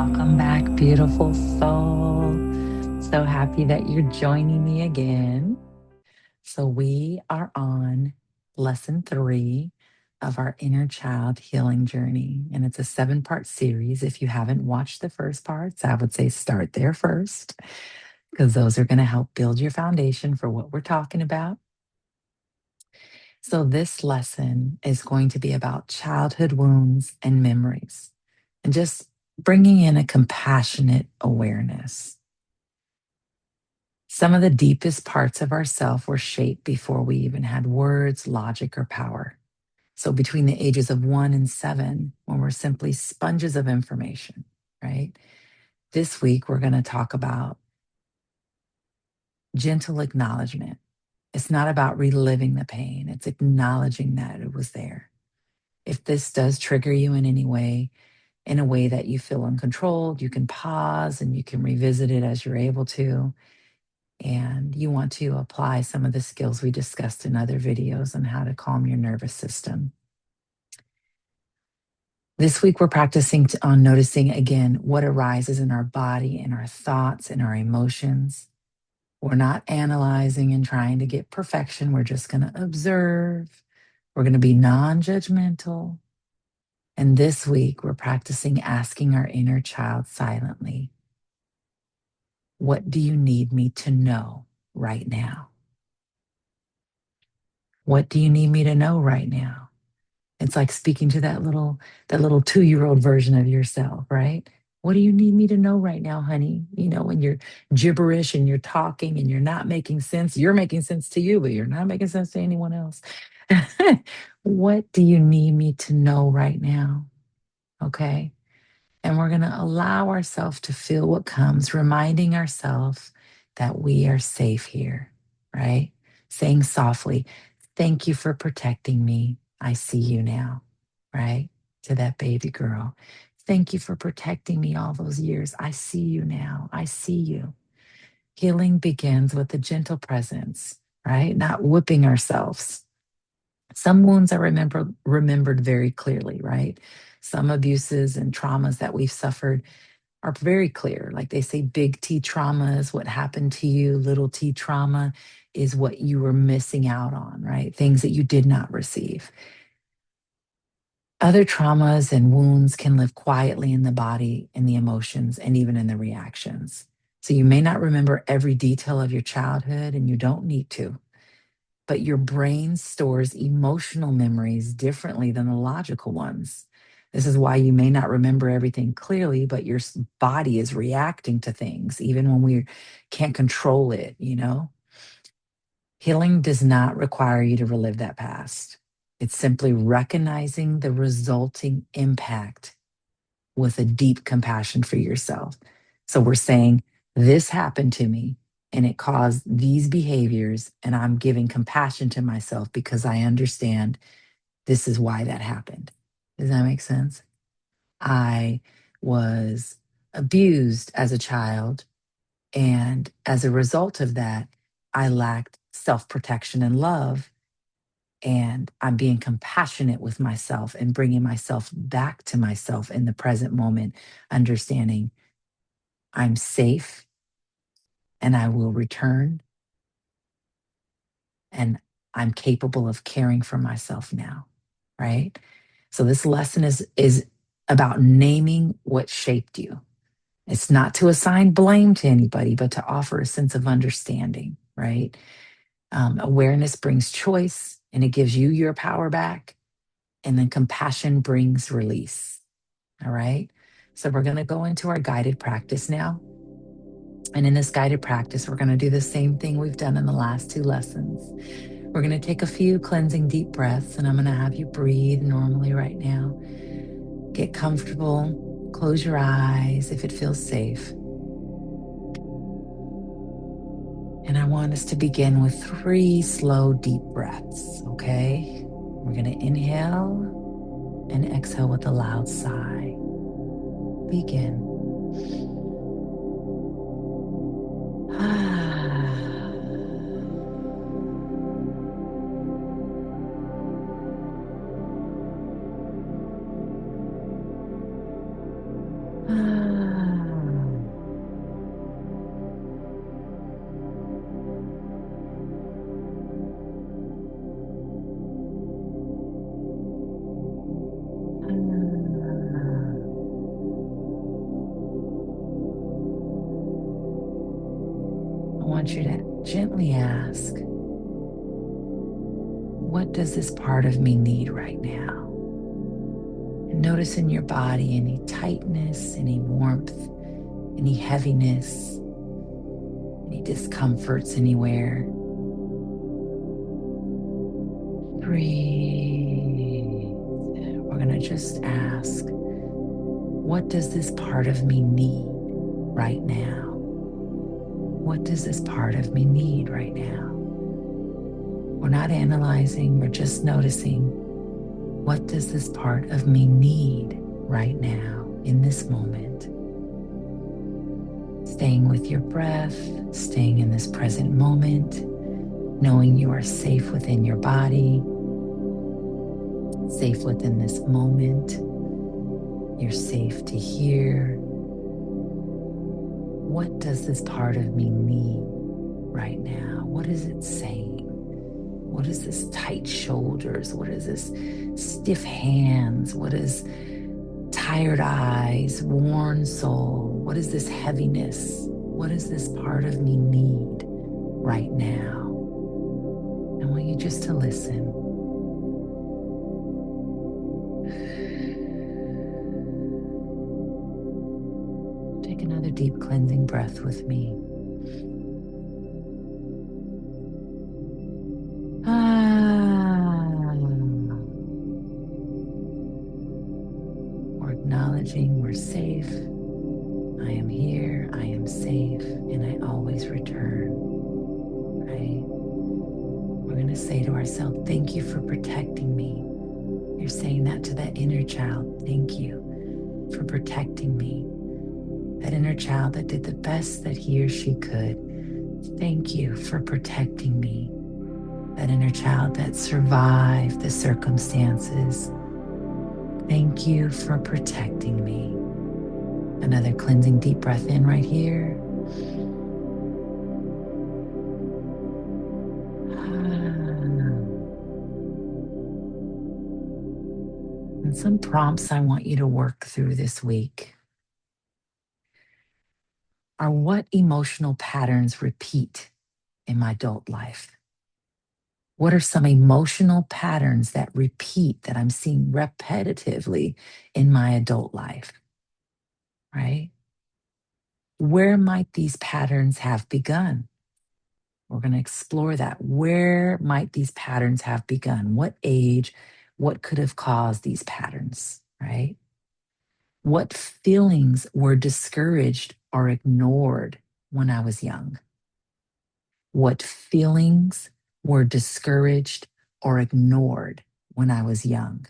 Welcome back, beautiful soul. So happy that you're joining me again. So, we are on lesson 3 of our inner child healing journey, and it's a 7-part series. If you haven't watched the first parts, I would say start there first because those are going to help build your foundation for what we're talking about. So, this lesson is going to be about childhood wounds and memories and just bringing in a compassionate awareness. Some of the deepest parts of ourself were shaped before we even had words, logic, or power. So, between the ages of 1 and 7, when we're simply sponges of information, right? This week, we're going to talk about gentle acknowledgement. It's not about reliving the pain, it's acknowledging that it was there. If this does trigger you in any way, in a way that you feel uncontrolled, you can pause and you can revisit it as you're able to. And you want to apply some of the skills we discussed in other videos on how to calm your nervous system. This week, we're practicing on noticing again what arises in our body, in our thoughts, in our emotions. We're not analyzing and trying to get perfection. We're just going to observe. We're going to be non judgmental. And this week, we're practicing asking our inner child silently, what do you need me to know right now? What do you need me to know right now? It's like speaking to that little 2-year-old version of yourself, right? What do you need me to know right now, honey? When you're gibberish and you're talking and you're not making sense, you're making sense to you, but you're not making sense to anyone else. What do you need me to know right now? Okay. And we're going to allow ourselves to feel what comes, reminding ourselves that we are safe here, right? Saying softly, thank you for protecting me. I see you now, right? To that baby girl. Thank you for protecting me all those years. I see you now. I see you. Healing begins with a gentle presence, right? Not whipping ourselves. Some wounds are remembered very clearly, right? Some abuses and traumas that we've suffered are very clear. Like they say, big T trauma is what happened to you, little t trauma is what you were missing out on, right? Things that you did not receive. Other traumas and wounds can live quietly in the body, in the emotions, and even in the reactions. So you may not remember every detail of your childhood, and you don't need to, but your brain stores emotional memories differently than the logical ones. This is why you may not remember everything clearly, but your body is reacting to things, even when we can't control it. Healing does not require you to relive that past. It's simply recognizing the resulting impact with a deep compassion for yourself. So we're saying, this happened to me and it caused these behaviors, and I'm giving compassion to myself because I understand this is why that happened. Does that make sense? I was abused as a child. And as a result of that, I lacked self protection and love. And I'm being compassionate with myself and bringing myself back to myself in the present moment, understanding I'm safe and I will return and I'm capable of caring for myself now, right? So this lesson is about naming what shaped you. It's not to assign blame to anybody, but to offer a sense of understanding, right? Awareness brings choice and it gives you your power back. And then compassion brings release. All right. So we're going to go into our guided practice now. And in this guided practice, we're going to do the same thing we've done in the last 2 lessons. We're going to take a few cleansing deep breaths, and I'm going to have you breathe normally right now. Get comfortable. Close your eyes if it feels safe. And I want us to begin with 3 slow, deep breaths, okay? We're going to inhale and exhale with a loud sigh. Begin. I want you to gently ask, what does this part of me need right now? And notice in your body any tightness, any warmth, any heaviness, any discomforts anywhere. Breathe. We're going to just ask, what does this part of me need right now? What does this part of me need right now? We're not analyzing, we're just noticing, what does this part of me need right now in this moment? Staying with your breath, staying in this present moment, knowing you are safe within your body, safe within this moment. You're safe to hear. What does this part of me need right now? What is it saying? What is this tight shoulders? What is this stiff hands? What is tired eyes, worn soul? What is this heaviness? What does this part of me need right now? I want you just to listen. Take another deep cleansing breath with me. We're acknowledging we're safe. I am here, I am safe, and I always return, right? We're going to say to ourselves, thank you for protecting me. You're saying that to that inner child. Thank you for protecting me. That inner child that did the best that he or she could. Thank you for protecting me. That inner child that survived the circumstances. Thank you for protecting me. Another cleansing deep breath in right here. And some prompts I want you to work through this week are, what emotional patterns repeat in my adult life? What are some emotional patterns that repeat that I'm seeing repetitively in my adult life, right? Where might these patterns have begun? We're going to explore that. Where might these patterns have begun? What age? What could have caused these patterns, right? What feelings were discouraged or ignored when I was young? What feelings were discouraged or ignored when I was young?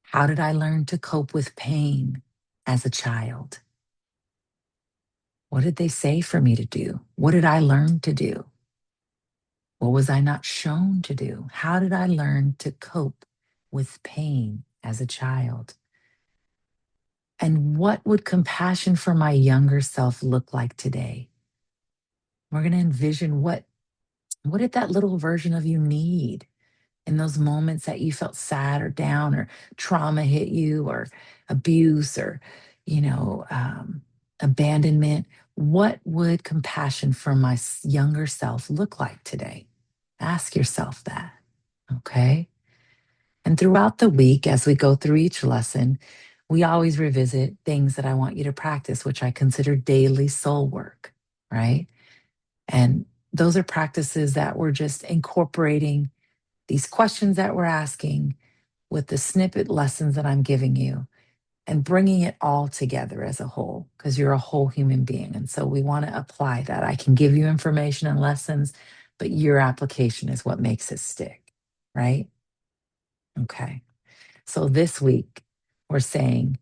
How did I learn to cope with pain as a child? What did they say for me to do? What did I learn to do? What was I not shown to do? How did I learn to cope with pain as a child? And what would compassion for my younger self look like today? We're going to envision what did that little version of you need in those moments that you felt sad or down, or trauma hit you, or abuse, or abandonment. What would compassion for my younger self look like today? Ask yourself that. Okay. And throughout the week, as we go through each lesson, we always revisit things that I want you to practice, which I consider daily soul work, right? And those are practices that we're just incorporating these questions that we're asking with the snippet lessons that I'm giving you, and bringing it all together as a whole, because you're a whole human being. And so we want to apply that. I can give you information and lessons, but your application is what makes it stick, right? Okay. So this week, we're saying,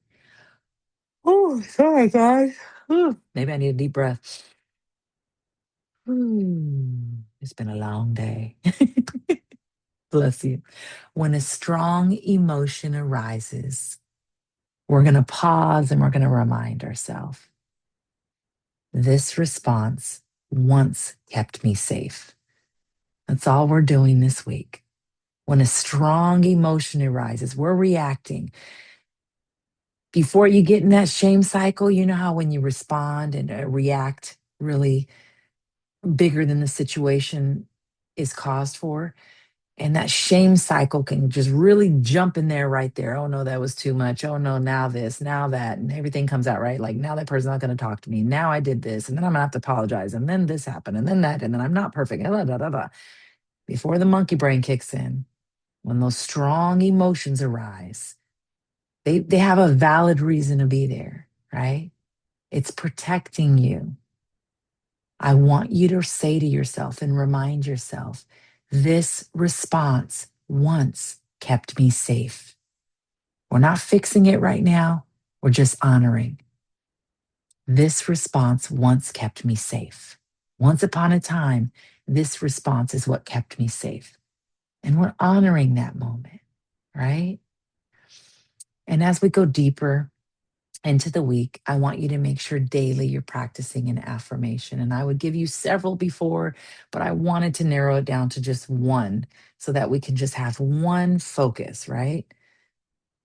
oh, sorry, guys. Ooh, maybe I need a deep breath. It's been a long day. Bless you. When a strong emotion arises, we're going to pause and we're going to remind ourselves, this response once kept me safe. That's all we're doing this week. When a strong emotion arises, we're reacting. Before you get in that shame cycle, you know how when you respond and react really bigger than the situation is caused for. And that shame cycle can just really jump in there right there. Oh no, that was too much. Oh no, now this, now that, and everything comes out right. Like now that person's not going to talk to me. Now I did this, and then I'm gonna have to apologize, and then this happened, and then that, and then I'm not perfect. And blah, blah, blah, blah. Before the monkey brain kicks in, when those strong emotions arise, they have a valid reason to be there, right? It's protecting you. I want you to say to yourself and remind yourself, this response once kept me safe. We're not fixing it right now. We're just honoring. This response once kept me safe. Once upon a time, this response is what kept me safe. And we're honoring that moment, right? And as we go deeper into the week, I want you to make sure daily you're practicing an affirmation. And I would give you several before, but I wanted to narrow it down to just one so that we can just have one focus, right?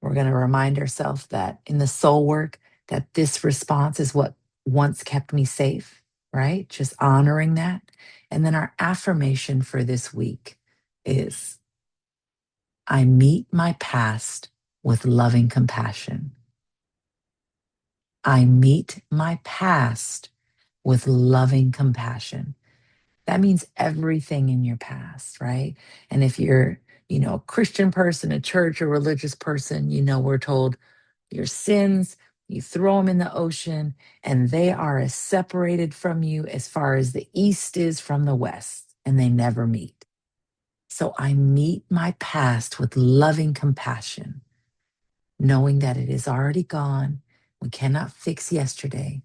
We're going to remind ourselves that in the soul work, that this response is what once kept me safe, right? Just honoring that. And then our affirmation for this week is I meet my past with loving compassion. I meet my past with loving compassion. That means everything in your past, right? And if you're, a Christian person, a church, a religious person, we're told your sins, you throw them in the ocean, and they are as separated from you as far as the east is from the west, and they never meet. So I meet my past with loving compassion, knowing that it is already gone. We cannot fix yesterday,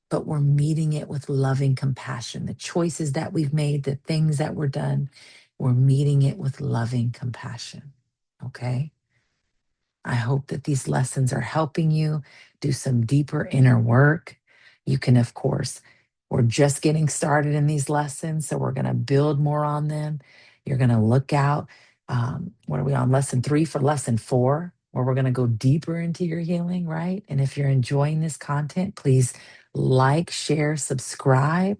but we're meeting it with loving compassion. The choices that we've made, the things that were done, we're meeting it with loving compassion. Okay? I hope that these lessons are helping you do some deeper inner work. You can, of course, we're just getting started in these lessons, so we're going to build more on them. You're going to look out. What are we on? Lesson 3 for lesson 4, where we're going to go deeper into your healing, right? And if you're enjoying this content, please like, share, subscribe,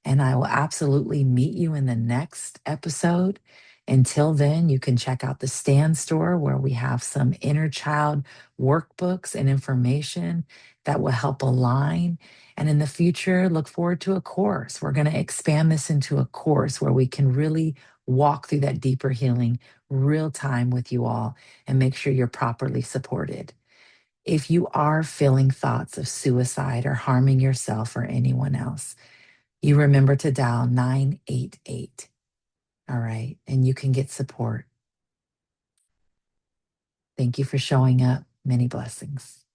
and I will absolutely meet you in the next episode. Until then, you can check out the Stand Store where we have some inner child workbooks and information that will help align. And in the future, look forward to a course. We're going to expand this into a course where we can really walk through that deeper healing real time with you all and make sure you're properly supported. If you are feeling thoughts of suicide or harming yourself or anyone else, you remember to dial 988. All right. And you can get support. Thank you for showing up. Many blessings.